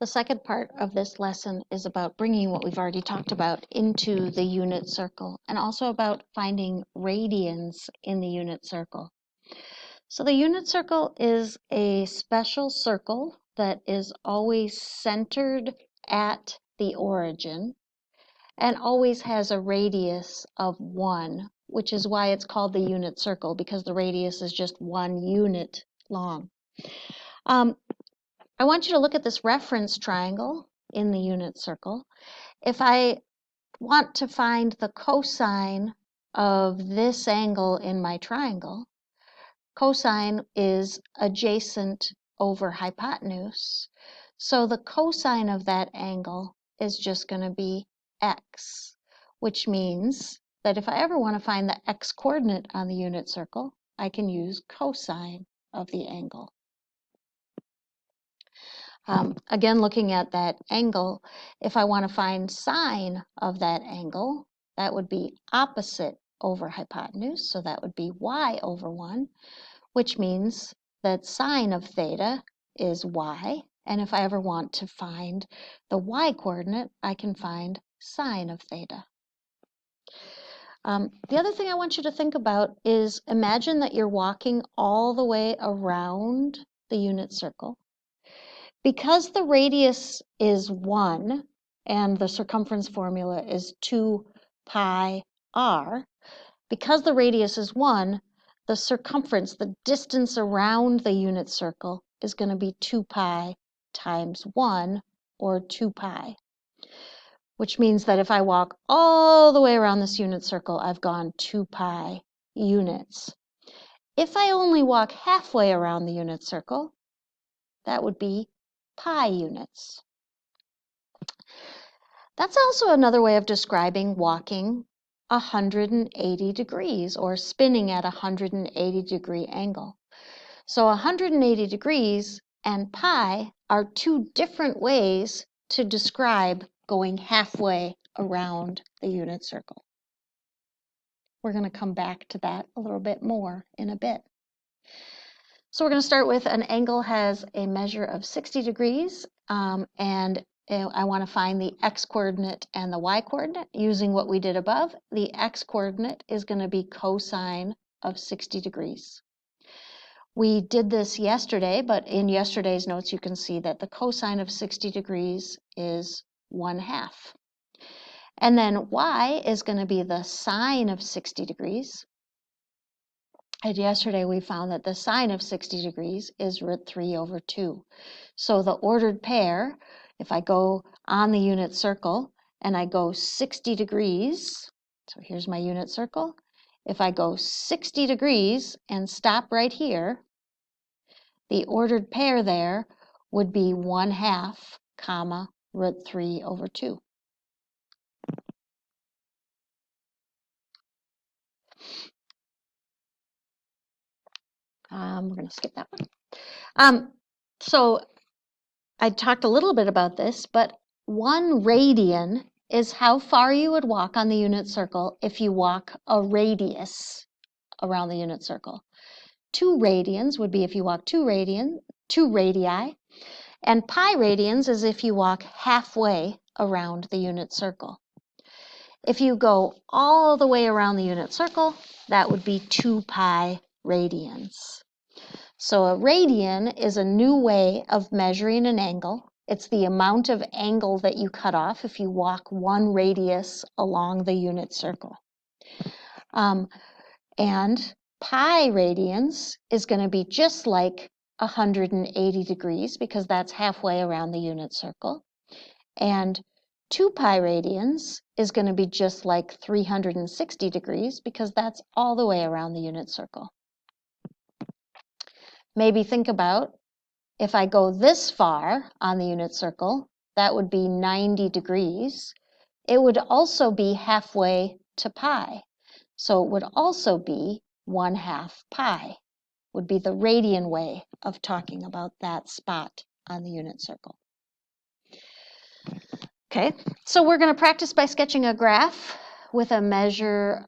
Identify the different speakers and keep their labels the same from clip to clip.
Speaker 1: The second part of this lesson is about bringing what we've already talked about into the unit circle, and also about finding radians in the unit circle. So the unit circle is a special circle that is always centered at the origin and always has a radius of 1, which is why it's called the unit circle, because the radius is just 1 unit long. I want you to look at this reference triangle in the unit circle. If I want to find the cosine of this angle in my triangle, cosine is adjacent over hypotenuse. So the cosine of that angle is just going to be x, which means that if I ever want to find the x coordinate on the unit circle, I can use cosine of the angle. Again, looking at that angle, if I want to find sine of that angle, that would be opposite over hypotenuse, so that would be y over 1, which means that sine of theta is y, and if I ever want to find the y coordinate, I can find sine of theta. The other thing I want you to think about is imagine that you're walking all the way around the unit circle. Because the radius is 1 and the circumference formula is 2 pi r, because the radius is 1, the circumference, the distance around the unit circle, is going to be 2 pi times 1, or 2 pi, which means that if I walk all the way around this unit circle, I've gone 2 pi units. If I only walk halfway around the unit circle, that would be pi units. That's also another way of describing walking 180 degrees or spinning at a 180-degree angle. So 180 degrees and pi are two different ways to describe going halfway around the unit circle. We're going to come back to that a little bit more in a bit. So we're going to start with an angle has a measure of 60 degrees, and I want to find the x-coordinate and the y-coordinate using what we did above. The x-coordinate is going to be cosine of 60 degrees. We did this yesterday, but in yesterday's notes you can see that the cosine of 60 degrees is 1/2. And then y is going to be the sine of 60 degrees. And yesterday we found that the sine of 60 degrees is √3/2. So the ordered pair, if I go on the unit circle and I go 60 degrees, so here's my unit circle. If I go 60 degrees and stop right here, the ordered pair there would be 1/2, comma, √3/2. We're going to skip that one. So I talked a little bit about this, but 1 radian is how far you would walk on the unit circle if you walk a radius around the unit circle. 2 radians would be if you walk 2 radii, and pi radians is if you walk halfway around the unit circle. If you go all the way around the unit circle, that would be 2 pi radians. So a radian is a new way of measuring an angle. It's the amount of angle that you cut off if you walk 1 radius along the unit circle. And pi radians is going to be just like 180 degrees because that's halfway around the unit circle. And 2 pi radians is going to be just like 360 degrees because that's all the way around the unit circle. Maybe think about if I go this far on the unit circle, that would be 90 degrees. It would also be halfway to pi. So it would also be 1/2 pi, would be the radian way of talking about that spot on the unit circle. Okay, so we're going to practice by sketching a graph with a measure,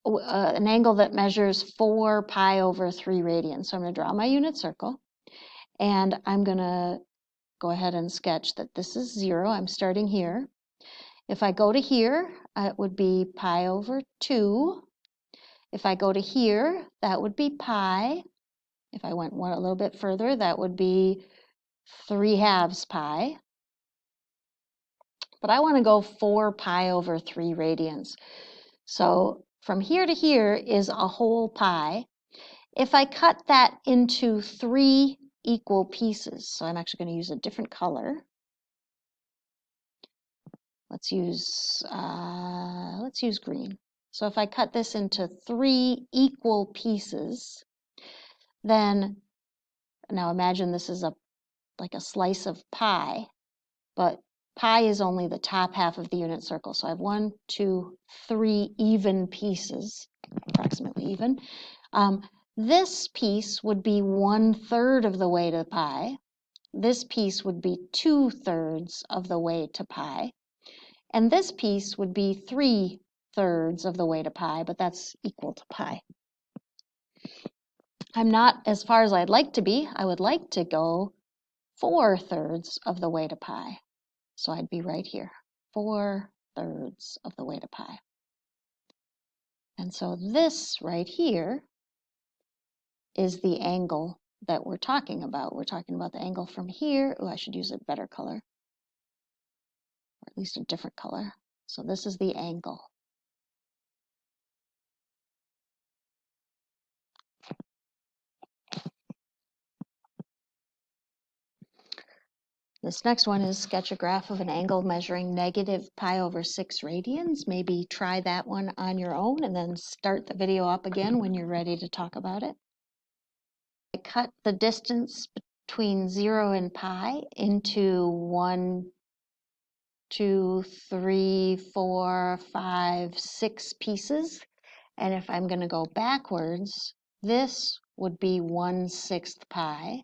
Speaker 1: an angle that measures 4 pi over 3 radians. So I'm going to draw my unit circle, and I'm going to go ahead and sketch that this is 0. I'm starting here. If I go to here, it would be pi over 2. If I go to here, that would be pi. If I went a little bit further, that would be 3/2 pi. But I want to go 4 pi over 3 radians. So from here to here is a whole pi. If I cut that into 3 equal pieces, so I'm actually going to use a different color. Let's use green. So if I cut this into 3 equal pieces, then now imagine this is like a slice of pie, but pi is only the top half of the unit circle. So I have 1, 2, 3 even pieces, approximately even. This piece would be 1/3 of the way to pi. This piece would be 2/3 of the way to pi. And this piece would be 3/3 of the way to pi, but that's equal to pi. I'm not as far as I'd like to be. I would like to go 4/3 of the way to pi. So I'd be right here, 4/3 of the way to pi. And so this right here is the angle that we're talking about. We're talking about the angle from here. Oh, I should use a better color, or at least a different color. So this is the angle. This next one is sketch a graph of an angle measuring negative pi over 6 radians. Maybe try that one on your own and then start the video up again when you're ready to talk about it. I cut the distance between 0 and pi into 1, 2, 3, 4, 5, 6 pieces. And if I'm going to go backwards, this would be 1/6 pi.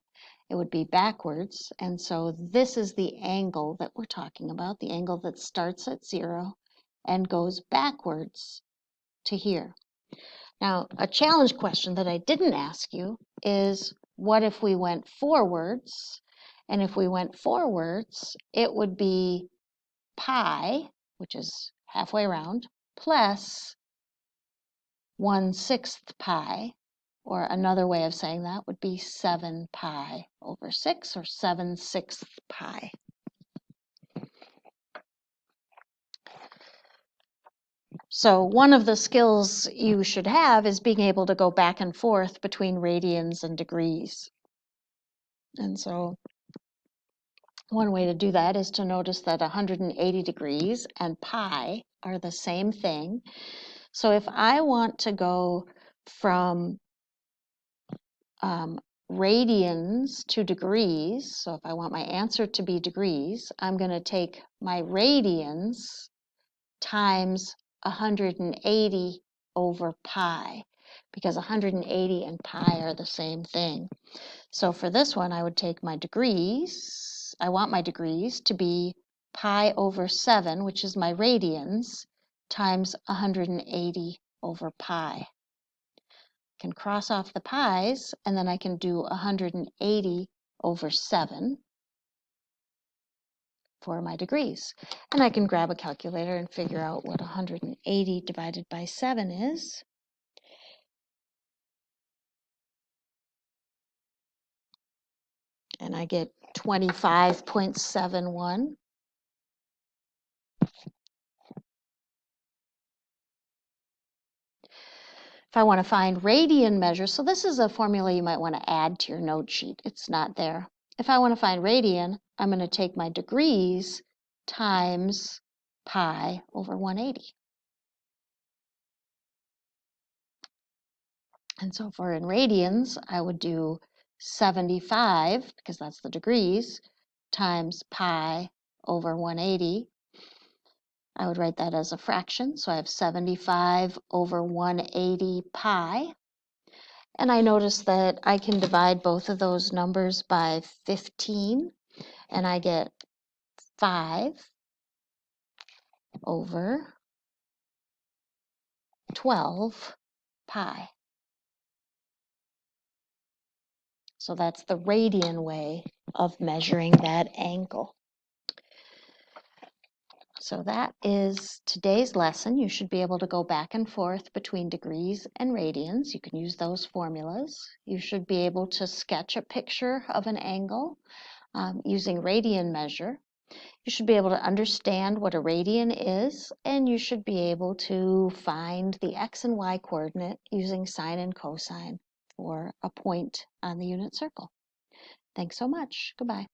Speaker 1: It would be backwards. And so this is the angle that we're talking about, the angle that starts at 0 and goes backwards to here. Now, a challenge question that I didn't ask you is, what if we went forwards? And if we went forwards, it would be pi, which is halfway around, plus 1/6 pi, or another way of saying that would be 7 pi over 6, or 7/6 pi. So one of the skills you should have is being able to go back and forth between radians and degrees. And so one way to do that is to notice that 180 degrees and pi are the same thing. So if I want to go from radians to degrees, so if I want my answer to be degrees, I'm going to take my radians times 180 over pi, because 180 and pi are the same thing. So for this one, I would take my degrees. I want my degrees to be pi over 7, which is my radians, times 180 over pi. I can cross off the pi's, and then I can do 180 over 7 for my degrees. And I can grab a calculator and figure out what 180 divided by 7 is. And I get 25.71. If I want to find radian measures, so this is a formula you might want to add to your note sheet. It's not there. If I want to find radian, I'm going to take my degrees times pi over 180. And so for in radians, I would do 75, because that's the degrees, times pi over 180. I would write that as a fraction, so I have 75 over 180 pi. And I notice that I can divide both of those numbers by 15, and I get 5 over 12 pi. So that's the radian way of measuring that angle. So that is today's lesson. You should be able to go back and forth between degrees and radians. You can use those formulas. You should be able to sketch a picture of an angle using radian measure. You should be able to understand what a radian is, and you should be able to find the x and y coordinate using sine and cosine for a point on the unit circle. Thanks so much. Goodbye.